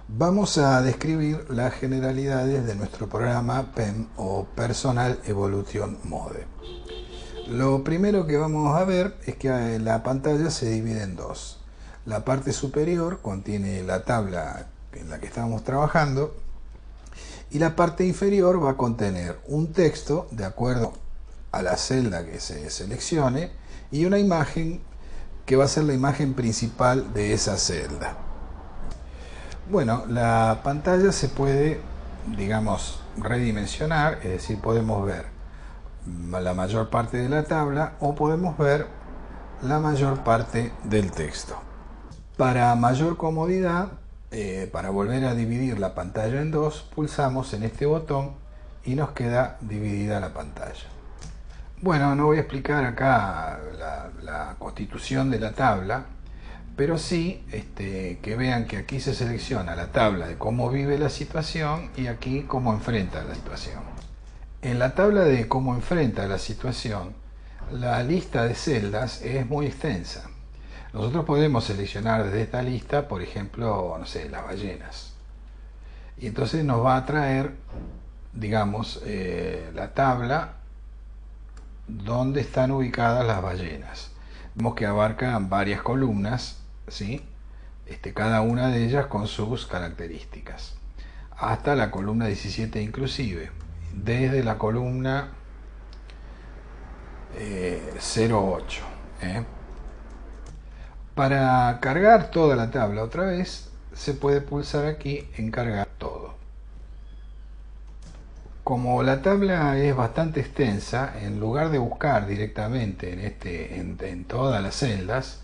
Vamos a describir las generalidades de nuestro programa PEM o Personal Evolution Mode. Lo primero que vamos a ver es que la pantalla se divide en dos. La parte superior contiene la tabla en la que estamos trabajando y la parte inferior va a contener un texto de acuerdo a la celda que se seleccione y una imagen que va a ser la imagen principal de esa celda. Bueno, la pantalla se puede, digamos, redimensionar, es decir, podemos ver la mayor parte de la tabla o podemos ver la mayor parte del texto. Para mayor comodidad, para volver a dividir la pantalla en dos, pulsamos en este botón y nos queda dividida la pantalla. Bueno, no voy a explicar acá la constitución de la tabla, pero sí que vean que aquí se selecciona la tabla de cómo vive la situación y aquí cómo enfrenta la situación. En la tabla de cómo enfrenta la situación, la lista de celdas es muy extensa. Nosotros podemos seleccionar desde esta lista, por ejemplo, no sé, las ballenas. Y entonces nos va a traer, digamos, la tabla donde están ubicadas las ballenas. Vemos que abarcan varias columnas, ¿sí? Cada una de ellas con sus características, hasta la columna 17 inclusive, desde la columna 08. Para cargar toda la tabla otra vez, se puede pulsar aquí en cargar todo. Como la tabla es bastante extensa, en lugar de buscar directamente en todas las celdas,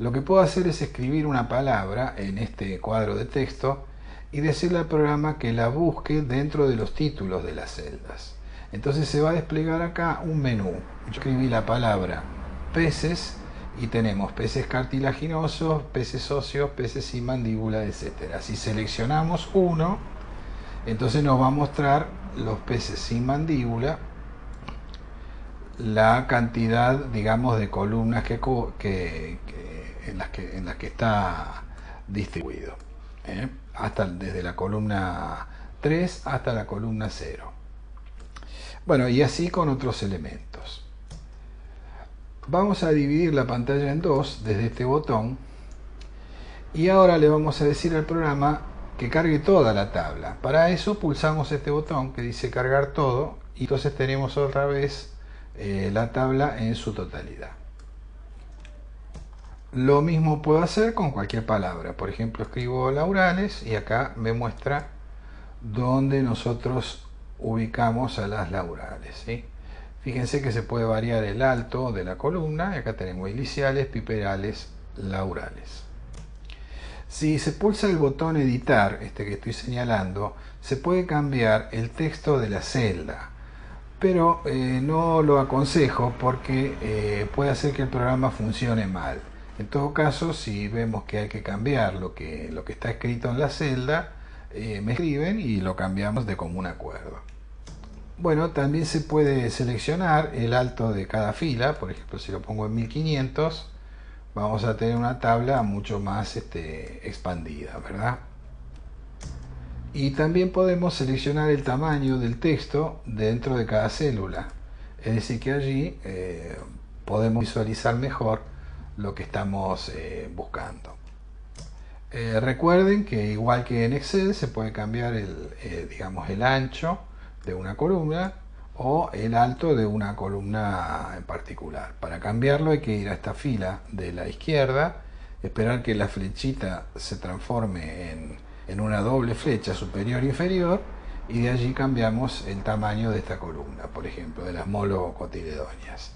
lo que puedo hacer es escribir una palabra en este cuadro de texto y decirle al programa que la busque dentro de los títulos de las celdas. Entonces se va a desplegar acá un menú. Yo escribí la palabra peces y tenemos peces cartilaginosos, peces óseos, peces sin mandíbula, etc. Si seleccionamos uno, entonces nos va a mostrar los peces sin mandíbula, la cantidad, digamos, de columnas en las que está distribuido, hasta desde la columna 3 hasta la columna 0. Bueno, y así con otros elementos. Vamos a dividir la pantalla en dos desde este botón y ahora le vamos a decir al programa que cargue toda la tabla. Para eso pulsamos este botón que dice cargar todo y entonces tenemos otra vez la tabla en su totalidad. Lo mismo puedo hacer con cualquier palabra. Por ejemplo, escribo laurales y acá me muestra dónde nosotros ubicamos a las laurales, ¿sí? Fíjense que se puede variar el alto de la columna y acá tenemos iliciales, piperales, laurales. Si se pulsa el botón editar, que estoy señalando, se puede cambiar el texto de la celda, pero no lo aconsejo porque puede hacer que el programa funcione mal. En todo caso, si vemos que hay que cambiar lo que está escrito en la celda, me escriben y lo cambiamos de común acuerdo. Bueno, también se puede seleccionar el alto de cada fila. Por ejemplo, si lo pongo en 1500, vamos a tener una tabla mucho más expandida, ¿verdad? Y también podemos seleccionar el tamaño del texto dentro de cada célula. Es decir, que allí podemos visualizar mejor lo que estamos buscando. Recuerden que igual que en Excel se puede cambiar digamos, el ancho de una columna o el alto de una columna en particular. Para cambiarlo hay que ir a esta fila de la izquierda, esperar que la flechita se transforme en una doble flecha superior e inferior y de allí cambiamos el tamaño de esta columna, por ejemplo, de las molocotiledonias.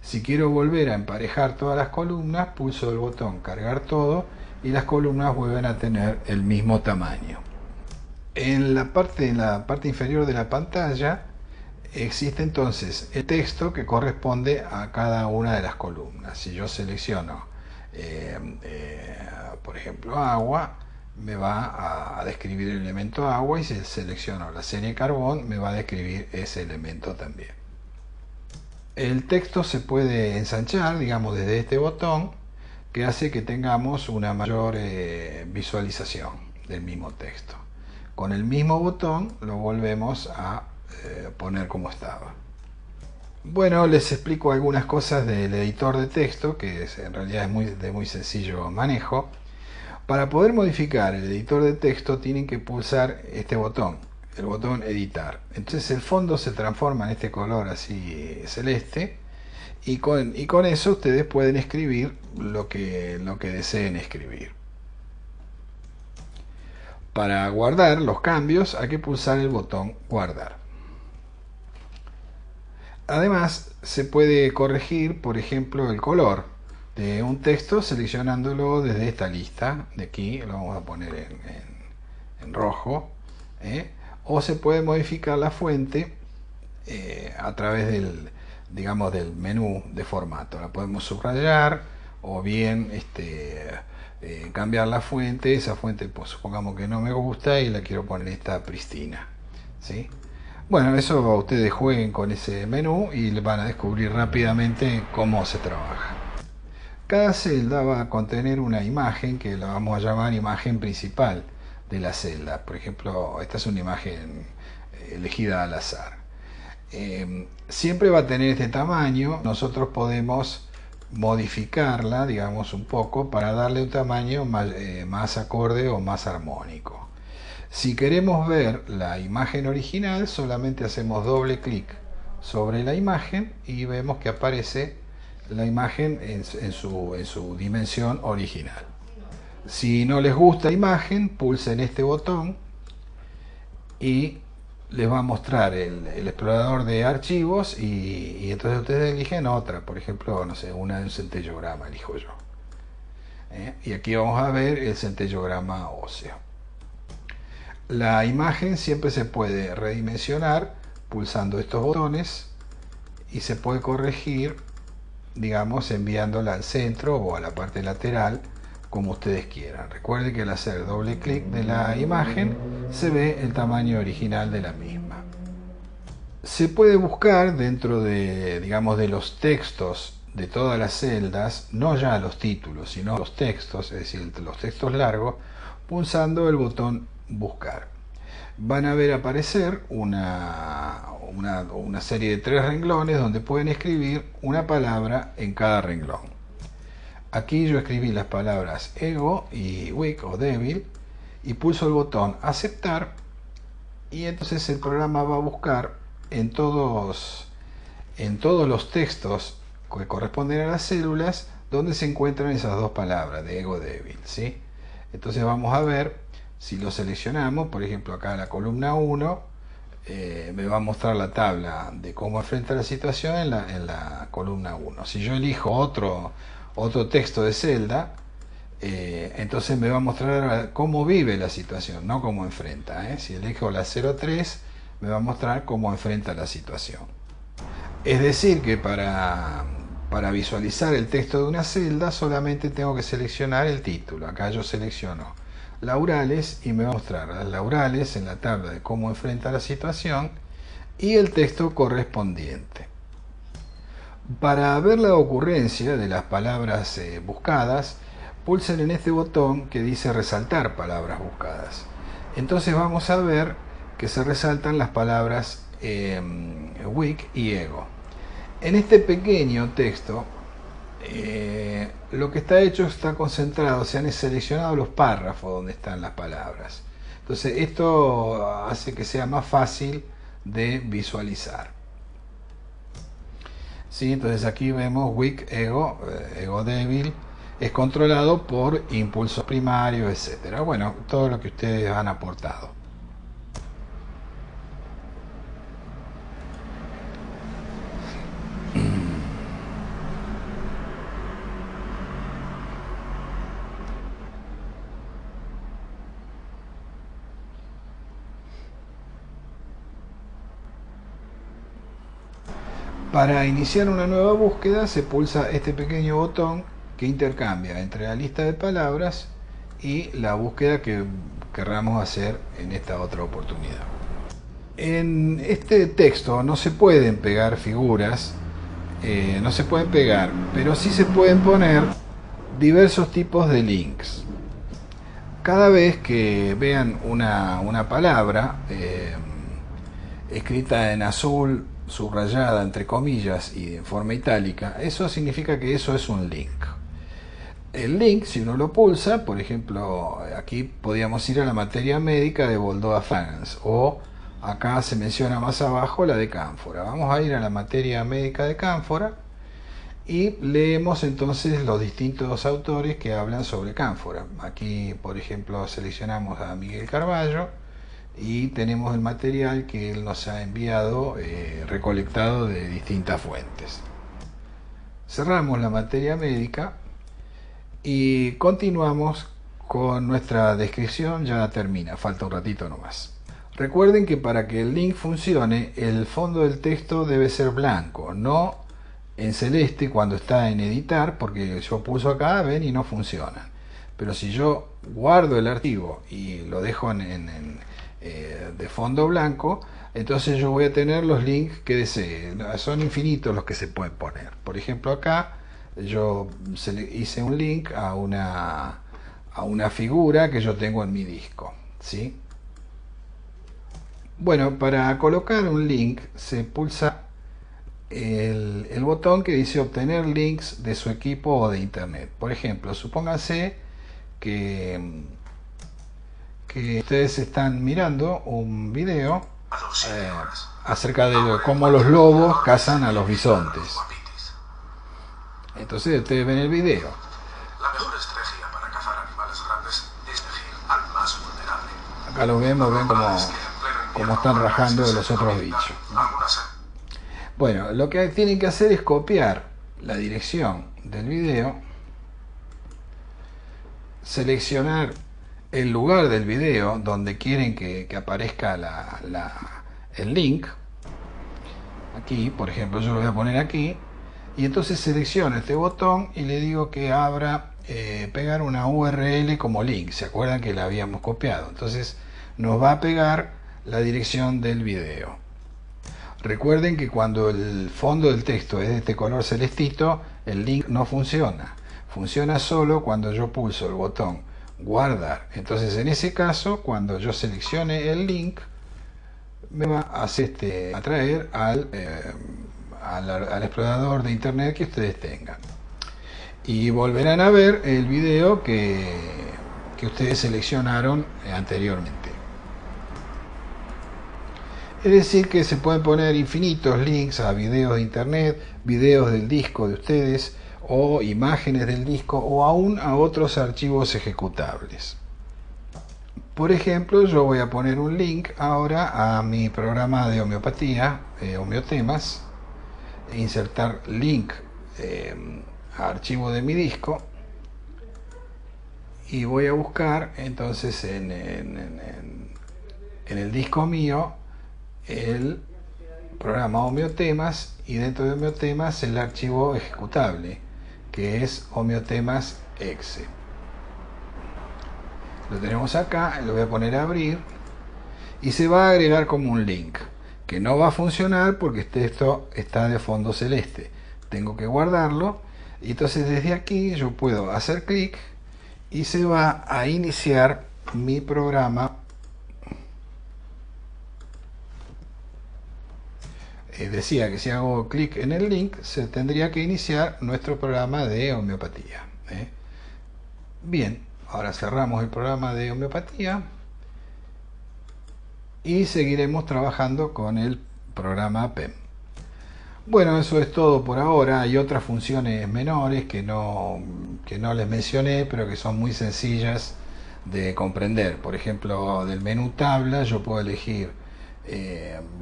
Si quiero volver a emparejar todas las columnas, pulso el botón cargar todo y las columnas vuelven a tener el mismo tamaño. En la parte inferior de la pantalla existe entonces el texto que corresponde a cada una de las columnas. Si yo selecciono, por ejemplo, agua, me va a describir el elemento agua, y si selecciono la serie carbón, me va a describir ese elemento también. El texto se puede ensanchar, digamos, desde este botón, que hace que tengamos una mayor visualización. del mismo texto. Con el mismo botón lo volvemos a poner como estaba. Bueno, les explico algunas cosas del editor de texto, que en realidad es de muy sencillo manejo. Para poder modificar el editor de texto tienen que pulsar este botón, el botón editar. Entonces el fondo se transforma en este color así celeste, y con eso ustedes pueden escribir lo que deseen escribir. Para guardar los cambios hay que pulsar el botón guardar. Además, se puede corregir, por ejemplo, el color de un texto seleccionándolo desde esta lista de aquí. Lo vamos a poner en rojo, o se puede modificar la fuente a través del menú de formato. La podemos subrayar o bien cambiar la fuente. Esa fuente, pues, supongamos que no me gusta y la quiero poner esta pristina, ¿sí? Bueno, eso ustedes jueguen con ese menú y van a descubrir rápidamente cómo se trabaja. Cada celda va a contener una imagen que la vamos a llamar imagen principal de la celda. Por ejemplo, esta es una imagen elegida al azar. Siempre va a tener este tamaño. Nosotros podemos modificarla, digamos, un poco para darle un tamaño más acorde o más armónico. Si queremos ver la imagen original, solamente hacemos doble clic sobre la imagen y vemos que aparece la imagen en su dimensión original. Si no les gusta la imagen, pulsen este botón y les va a mostrar el explorador de archivos, y entonces ustedes eligen otra, por ejemplo, no sé, una de un centellograma elijo yo. Y aquí vamos a ver el centellograma óseo. La imagen siempre se puede redimensionar pulsando estos botones y se puede corregir, digamos, enviándola al centro o a la parte lateral, como ustedes quieran. Recuerden que al hacer doble clic de la imagen se ve el tamaño original de la misma. Se puede buscar dentro de, digamos, de los textos de todas las celdas, no ya los títulos, sino los textos, es decir, los textos largos, pulsando el botón buscar. Van a ver aparecer una serie de 3 renglones donde pueden escribir una palabra en cada renglón. Aquí yo escribí las palabras ego y weak o débil y pulso el botón aceptar, y entonces el programa va a buscar en todos los textos que corresponden a las células donde se encuentran esas dos palabras de ego débil, ¿sí? Entonces vamos a ver. Si lo seleccionamos, por ejemplo acá la columna 1, me va a mostrar la tabla de cómo enfrenta la situación en la columna 1. Si yo elijo otro texto de celda, entonces me va a mostrar cómo vive la situación, no cómo enfrenta. Si elijo la 03, me va a mostrar cómo enfrenta la situación. Es decir, que para visualizar el texto de una celda solamente tengo que seleccionar el título. Acá yo selecciono laurales y me va a mostrar las laurales en la tabla de cómo enfrenta la situación y el texto correspondiente. Para ver la ocurrencia de las palabras buscadas, pulsen en este botón que dice resaltar palabras buscadas. Entonces vamos a ver que se resaltan las palabras weak y ego. En este pequeño texto lo que está hecho está concentrado, se han seleccionado los párrafos donde están las palabras. Entonces esto hace que sea más fácil de visualizar. ¿Sí? Entonces aquí vemos weak, ego débil, es controlado por impulsos primarios, etcétera. Bueno, todo lo que ustedes han aportado. Para iniciar una nueva búsqueda se pulsa este pequeño botón que intercambia entre la lista de palabras y la búsqueda que querramos hacer en esta otra oportunidad. En este texto no se pueden pegar figuras, no se pueden pegar, pero sí se pueden poner diversos tipos de links. cada vez que vean una palabra escrita en azul, subrayada entre comillas y en forma itálica, eso significa que eso es un link. El link, si uno lo pulsa, por ejemplo, aquí podríamos ir a la materia médica de Bordeaux-France, o acá se menciona más abajo la de Cánfora. Vamos a ir a la materia médica de Cánfora y leemos entonces los distintos autores que hablan sobre Cánfora. Aquí, por ejemplo, seleccionamos a Miguel Carballo y tenemos el material que él nos ha enviado recolectado de distintas fuentes. Cerramos la materia médica y continuamos con nuestra descripción. Ya termina, falta un ratito nomás. Recuerden que para que el link funcione, el fondo del texto debe ser blanco, no en celeste cuando está en editar, porque yo pulso acá, ven, y no funciona. Pero si yo guardo el archivo y lo dejo de fondo blanco, entonces yo voy a tener los links que desee. Son infinitos los que se pueden poner. Por ejemplo, acá yo hice un link a una figura que yo tengo en mi disco, ¿sí? Bueno, para colocar un link se pulsa el botón que dice obtener links de su equipo o de internet. Por ejemplo, supónganse que ustedes están mirando un video acerca de cómo los lobos cazan a los bisontes. Entonces ustedes ven el video. La mejor estrategia para cazar animales grandes es elegir al más vulnerable. Acá lo vemos, ven cómo están rajando de los otros bichos. Bueno, lo que tienen que hacer es copiar la dirección del video, seleccionar el lugar del video donde quieren que aparezca el link. Aquí, por ejemplo, yo lo voy a poner aquí, y entonces selecciono este botón y le digo que abra, pegar una URL como link. ¿Se acuerdan que la habíamos copiado? Entonces nos va a pegar la dirección del video. Recuerden que cuando el fondo del texto es de este color celestito, el link no funciona. Funciona solo cuando yo pulso el botón guardar. Entonces, en ese caso, cuando yo seleccione el link, me va a traer al explorador de internet que ustedes tengan. Y volverán a ver el video que ustedes seleccionaron anteriormente. Es decir, que se pueden poner infinitos links a videos de internet, videos del disco de ustedes, o imágenes del disco, o aún a otros archivos ejecutables. Por ejemplo, yo voy a poner un link ahora a mi programa de homeopatía, Homeotemas, insertar link a archivo de mi disco, y voy a buscar entonces en el disco mío el programa Homeotemas, y dentro de Homeotemas el archivo ejecutable, que es Homeotemas.exe. Lo tenemos acá, lo voy a poner a abrir y se va a agregar como un link, que no va a funcionar porque esto está de fondo celeste. Tengo que guardarlo, y entonces desde aquí yo puedo hacer clic y se va a iniciar mi programa. Decía que si hago clic en el link se tendría que iniciar nuestro programa de homeopatía. Bien, ahora cerramos el programa de homeopatía y seguiremos trabajando con el programa PEM. Bueno, eso es todo por ahora. Hay otras funciones menores que no les mencioné, pero que son muy sencillas de comprender. Por ejemplo, del menú tabla yo puedo elegir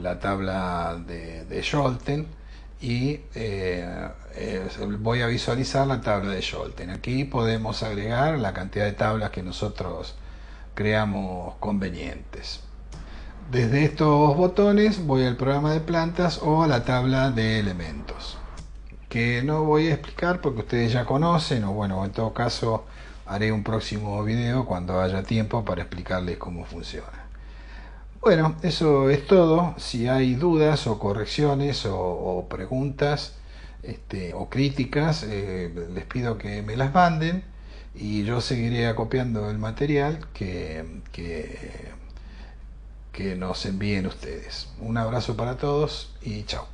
la tabla de Scholten y voy a visualizar la tabla de Scholten. Aquí podemos agregar la cantidad de tablas que nosotros creamos convenientes. Desde estos botones voy al programa de plantas o a la tabla de elementos, que no voy a explicar porque ustedes ya conocen, o bueno, en todo caso haré un próximo video cuando haya tiempo para explicarles cómo funciona. Bueno, eso es todo. Si hay dudas o correcciones o preguntas o críticas, les pido que me las manden, y yo seguiré acopiando el material que nos envíen ustedes. Un abrazo para todos y chao.